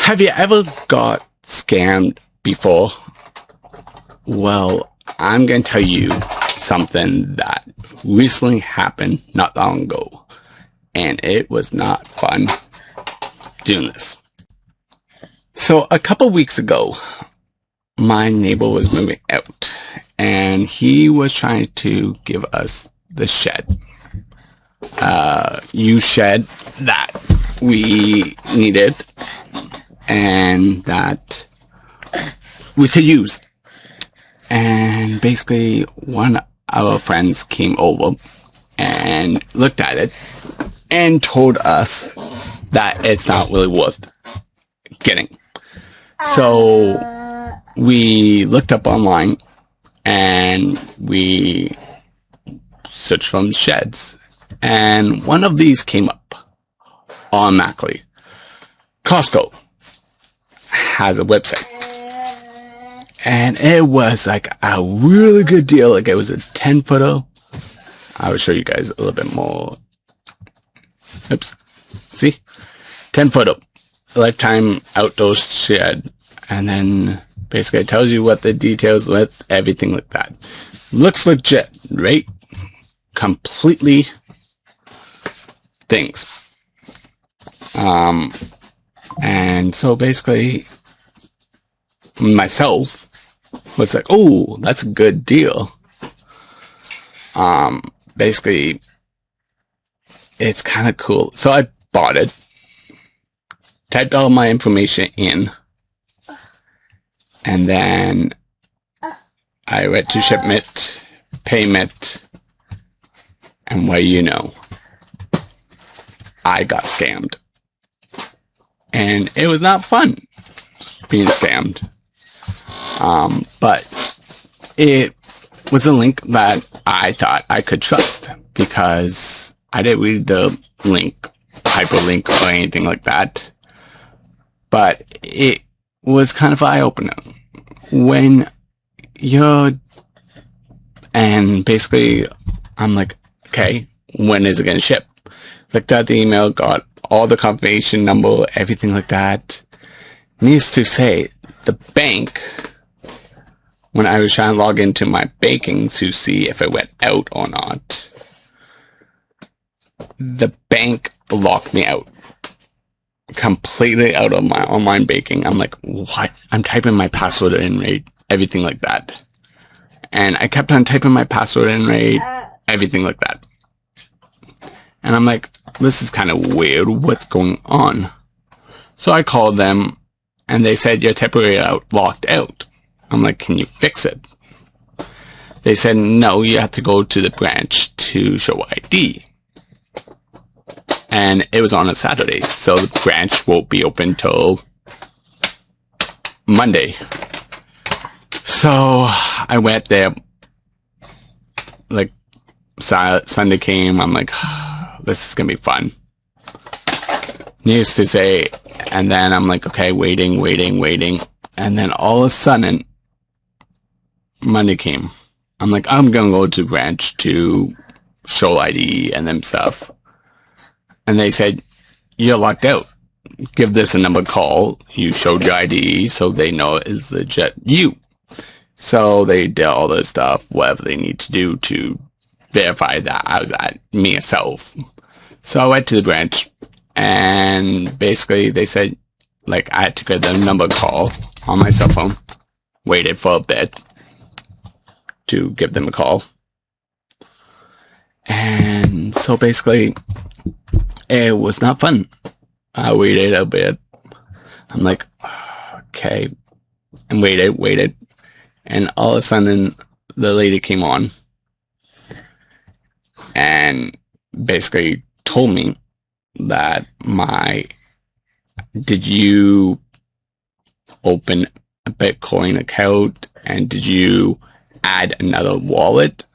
Have you ever got scammed before? Well, I'm going to tell you something that recently happened not long ago, and it was not fun doing this. So a couple weeks ago, my neighbor was moving out, and he was trying to give us the shed. Used shed that we needed and that we could use. And basically, one of our friends came over and looked at it and told us that it's not really worth getting. So we looked up online and we searched from sheds, and one of these came up automatically. Costco has a website, and it was like a really good deal. Like, it was a 10-footer. I will show you guys a little bit more. Oops. See? 10-footer. Lifetime outdoor shed. And then basically it tells you what the details with, everything like that. Looks legit, right? Completely things. And so basically myself was like, oh, that's a good deal. Basically it's kind of cool. So I bought it, typed all my information in, and then I went to shipment, payment, and what do you know? I got scammed. And it was not fun being scammed. But it was a link that I thought I could trust, because I didn't read the link, hyperlink, or anything like that. But it was kind of eye-opener. When and basically, I'm like, okay, when is it going to ship? Looked at the email, got all the confirmation number, everything like that. Needs to say, the bank, when I was trying to log into my banking to see if it went out or not, the bank locked me out. Completely out of my online banking. I'm like, what? I'm typing my password in, right? Everything like that. And I kept on typing my password in, right? Everything like that. And I'm like, this is kind of weird. What's going on? So I called them, and they said, you're temporarily locked out. I'm like, can you fix it? They said, no, you have to go to the branch to show ID. And it was on a Saturday, so the branch won't be open till Monday. So I went there, like, Sunday came. I'm like, this is gonna be fun. Needless to say, and then I'm like, okay, waiting. And then all of a sudden, Monday came. I'm like, I'm gonna go to the branch to show ID and them stuff. And they said, you're locked out. Give this a number call. You showed your ID, so they know it's legit you. So they did all this stuff, whatever they need to do to verify that I was at me myself. So I went to the branch, and basically they said, like, I had to get the number call on my cell phone. Waited for a bit to give them a call. And so basically, it was not fun. I waited a bit. I'm like, okay. And waited. And all of a sudden, the lady came on and basically told me that did you open a Bitcoin account, and did you add another wallet?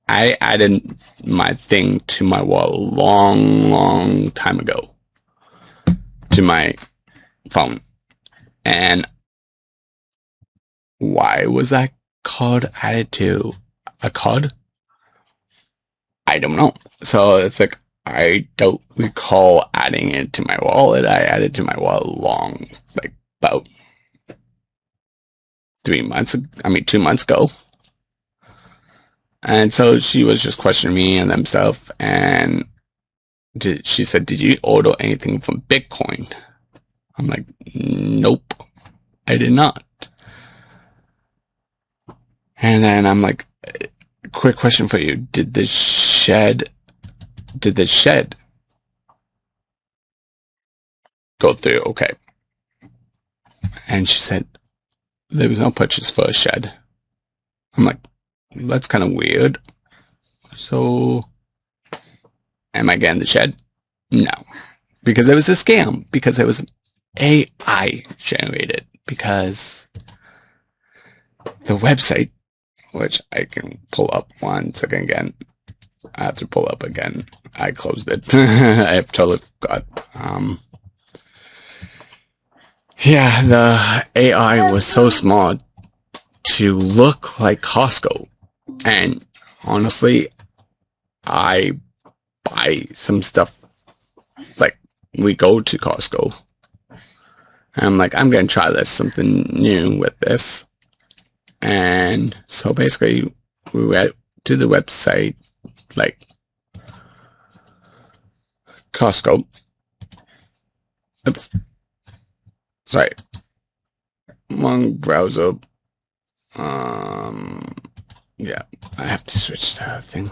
I added my thing to my wallet long time ago to my phone. And why was that card added to a card? I don't know. So it's like, I don't recall adding it to my wallet. I added to my wallet about 2 months ago. And so she was just questioning me and themselves, and she said, "Did you order anything from Bitcoin?" I'm like, "Nope, I did not." And then I'm like, "Quick question for you. Did the shed go through okay?" And she said, "There was no purchase for a shed." I'm like, "That's kind of weird. So, am I getting the shed?" No. Because it was a scam. Because it was AI generated. Because the website, which I can pull up 1 second again. I have to pull up again. I closed it. I totally forgot. Yeah, the AI was so smart to look like Costco. And honestly, I buy some stuff, like, we go to Costco. And I'm like, I'm going to try something new with this. And so basically, we went to the website, like, Costco. Oops. Sorry. Wrong browser. Yeah, I have to switch to that thing.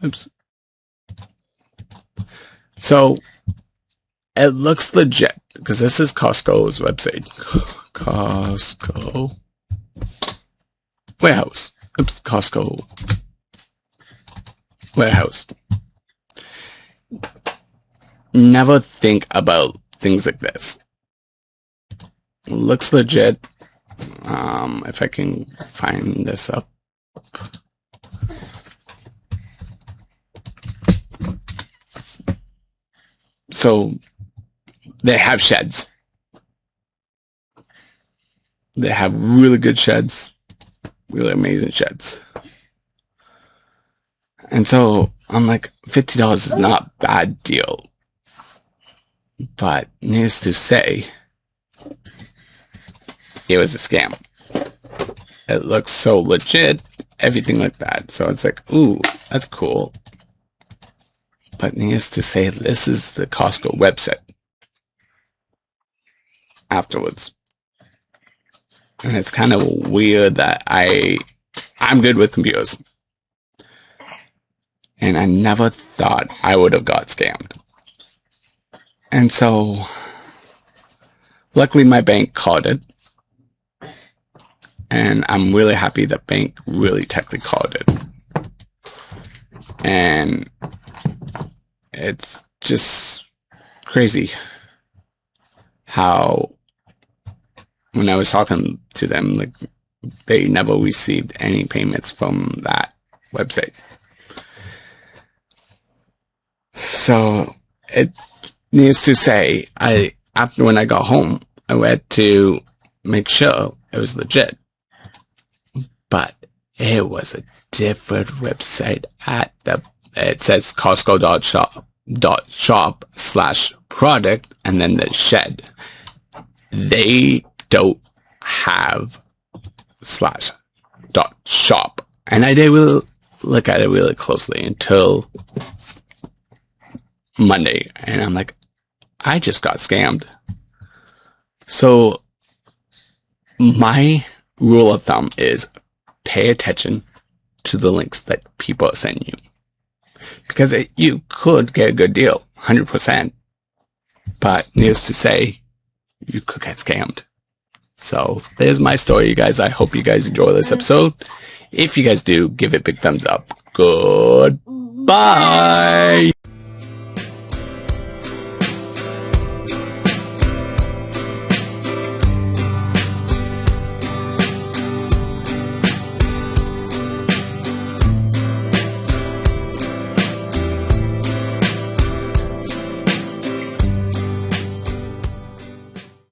Oops. So, it looks legit, because this is Costco's website. Costco Warehouse. Oops, Costco Warehouse. Never think about things like this. Looks legit. If I can find this up. So, they have sheds. They have really good sheds. Really amazing sheds. And so, I'm like, $50 is not a bad deal. But, needless to say, it was a scam. It looks so legit, everything like that. So it's like, ooh, that's cool. But needless to say, this is the Costco website afterwards. And it's kind of weird that I'm good with computers. And I never thought I would have got scammed. And so, luckily my bank caught it. And I'm really happy that bank really technically caught it. And it's just crazy how, when I was talking to them, like, they never received any payments from that website. So it needs to say, after when I got home, I went to make sure it was legit. But it was a different website it says Costco.shop/product and then the shed. They don't have /.shop. And I did look at it really closely until Monday. And I'm like, I just got scammed. So my rule of thumb is pay attention to the links that people are sending you. Because you could get a good deal, 100%. But needless to say, you could get scammed. So there's my story, you guys. I hope you guys enjoy this episode. If you guys do, give it a big thumbs up. Goodbye.